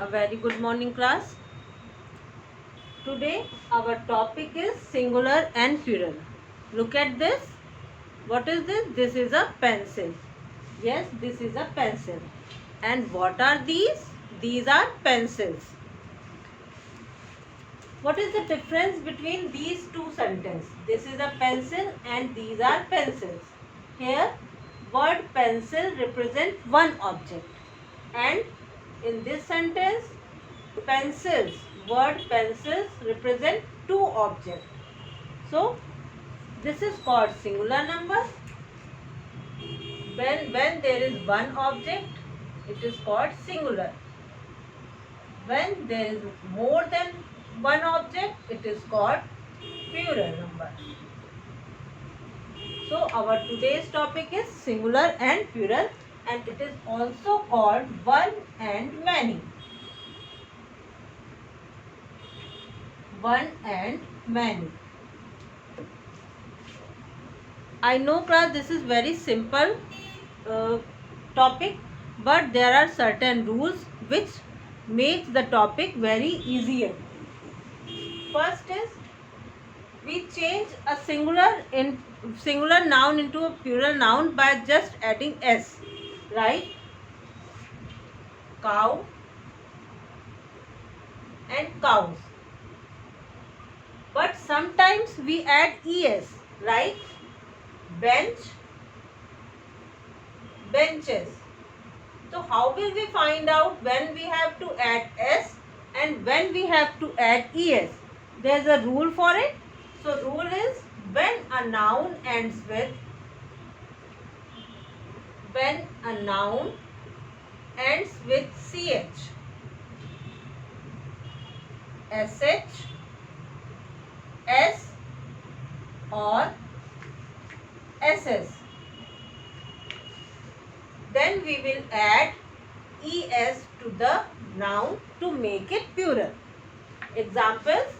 A very good morning, class. Today our topic is singular and plural. Look at this. What is this? This is a pencil. Yes, this is a pencil. And what are these? These are pencils. What is the difference between these two sentences? This is a pencil and these are pencils. Here, word pencil represents one object. And in this sentence, pencils, word pencils represent two objects. So, this is called singular number. When there is one object, it is called singular. When there is more than one object, it is called plural number. So, our today's topic is singular and plural, and it is also called one and many. One and many. I know, class, this is very simple topic, but there are certain rules which makes the topic very easier. First is we change a singular noun into a plural noun by just adding s, right? Cow and cows. But sometimes we add es, like bench, benches. So how will we find out when we have to add s and when we have to add es? There is a rule for it. So rule is when a noun ends with ch, sh, s or ss, then we will add es to the noun to make it plural. Examples: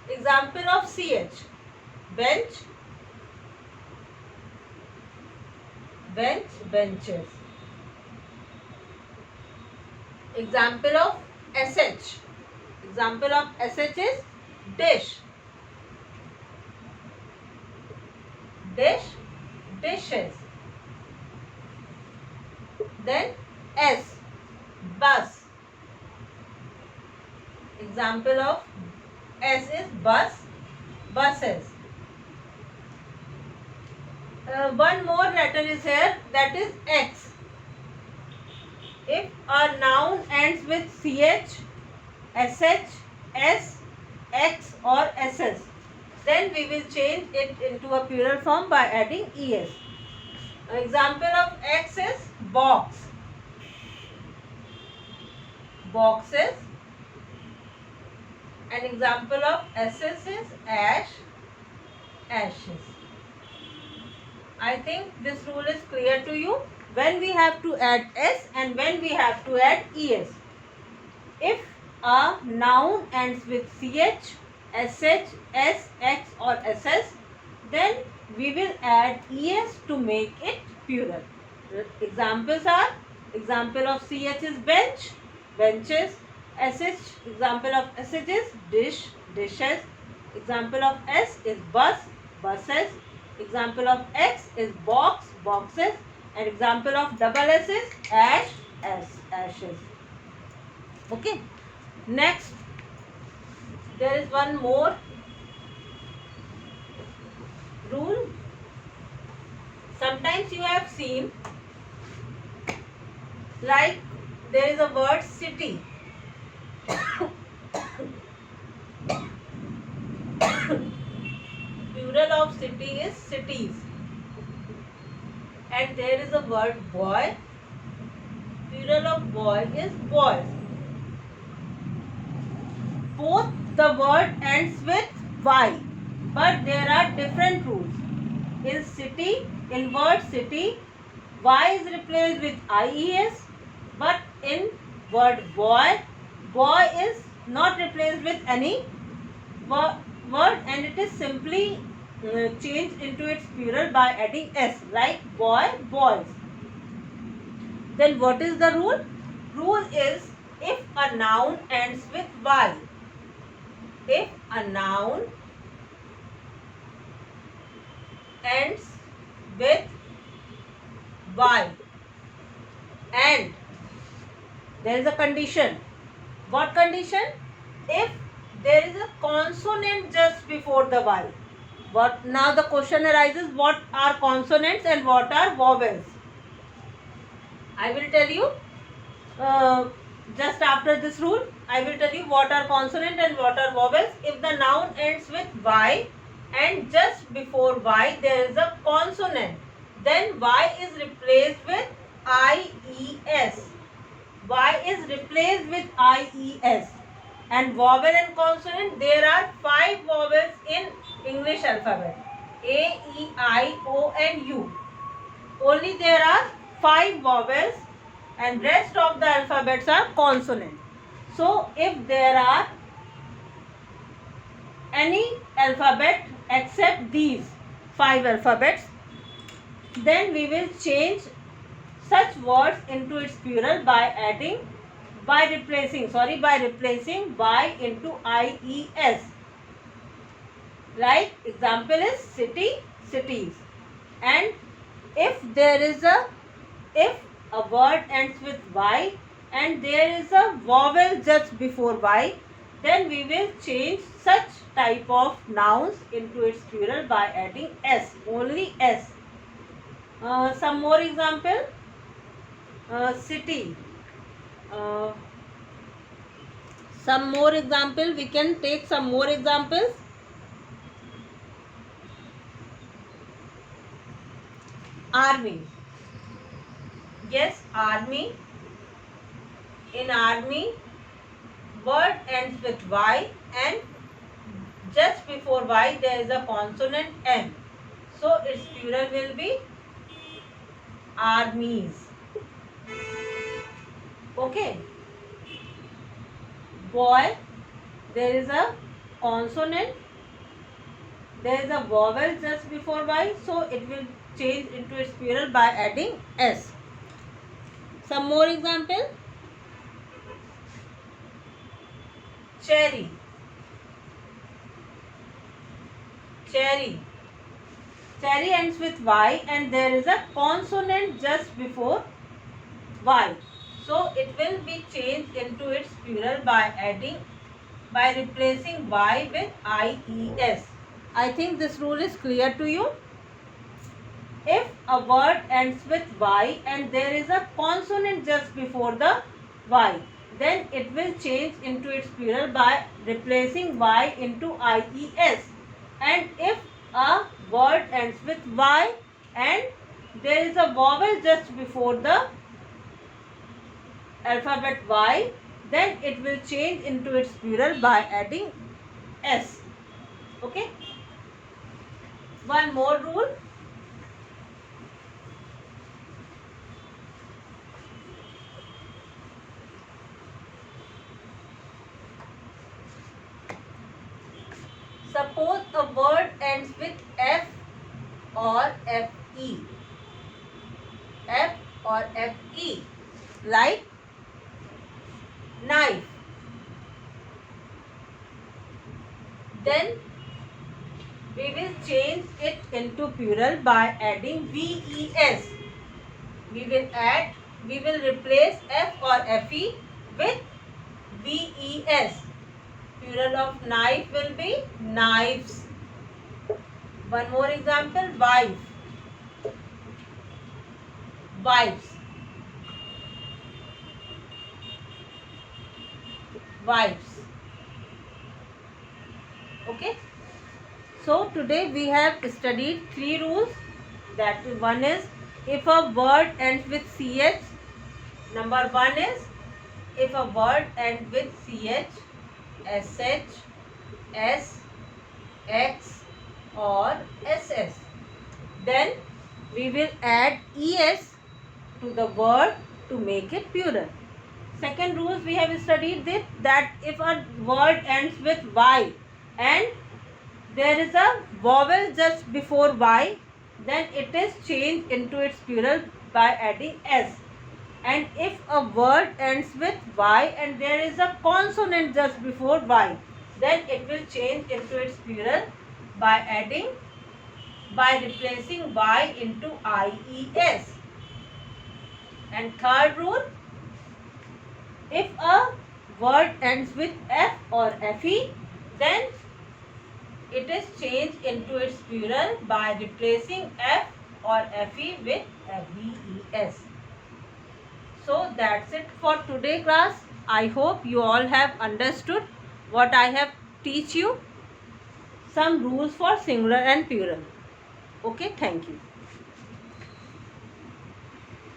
example of ch, bench, bench, benches. Example of sh is dish, dish, dishes. Then s, bus. Example of s is bus, buses. One more letter is here, that is x. If a noun ends with ch, sh, s, x or ss, then we will change it into a plural form by adding es. An example of x is box, boxes. An example of ss is ash, ashes. I think this rule is clear to you. When we have to add s and when we have to add es. If a noun ends with ch, sh, s, x or ss, then we will add es to make it plural. Examples are, example of ch is bench, benches. sh, example of sh is dish, dishes. Example of s is bus, buses. Example of x is box, boxes. And example of double s is ash, ashes. Okay. Next, there is one more rule. Sometimes you have seen, like there is a word city. Plural of city is cities. And there is a word boy. Plural of boy is boys. Both the word ends with y, but there are different rules. In city, in word city, y is replaced with ies, but in word boy, boy is not replaced with any word and it is simply change into its plural by adding s, like boy, boys. Then what is the rule? Rule is, if a noun ends with y, if a noun ends with y and there is a condition. What condition? If there is a consonant just before the y. What now the question arises, what are consonants and what are vowels? I will tell you just after this rule. I will tell you what are consonant and what are vowels. If the noun ends with y and just before y there is a consonant, then y is replaced with IES. Y is replaced with IES. And vowel and consonant, there are 5 vowels in English alphabet. A, E, I, O and U. Only there are 5 vowels and rest of the alphabets are consonant. So if there are any alphabet except these 5 alphabets, then we will change such words into its plural by replacing y into IES. Like example is city, cities. And if a word ends with y and there is a vowel just before y, then we will change such type of nouns into its plural by adding s, only s. Some more example. City. Some more example. We can take some more examples. Army. Yes, army. In army, word ends with y and just before y there is a consonant m. So its plural will be armies. Okay. Boy, there is a consonant, there is a vowel just before y, so it will change into its plural by adding s. Some more example. Cherry. Cherry. Cherry ends with y and there is a consonant just before y. So it will be changed into its plural by replacing y with IES. I think this rule is clear to you. If a word ends with y and there is a consonant just before the y, then it will change into its plural by replacing y into IES. And if a word ends with y and there is a vowel just before the alphabet y, then it will change into its plural by adding s. Okay. One more rule. Suppose a word ends with f or fe. F or fe. Like knife. Then we will change it into plural by adding VES. We will replace F or FE with VES. Plural of knife will be knives. One more example, wife. Wives. Wives. Okay. So today we have studied 3 rules. That one is, if a word ends with CH. Number 1 is, if a word ends with CH, SH, S, X or SS, then we will add ES to the word to make it plural. Second rules we have studied that if a word ends with Y and there is a vowel just before y, then it is changed into its plural by adding s. And if a word ends with y and there is a consonant just before y, then it will change into its plural by replacing y into ies. And third rule, if a word ends with f or fe, then it is changed into its plural by replacing f or fe with ves. So that's it for today class. I hope you all have understood what I have teach you, some rules for singular and plural. Okay, thank you.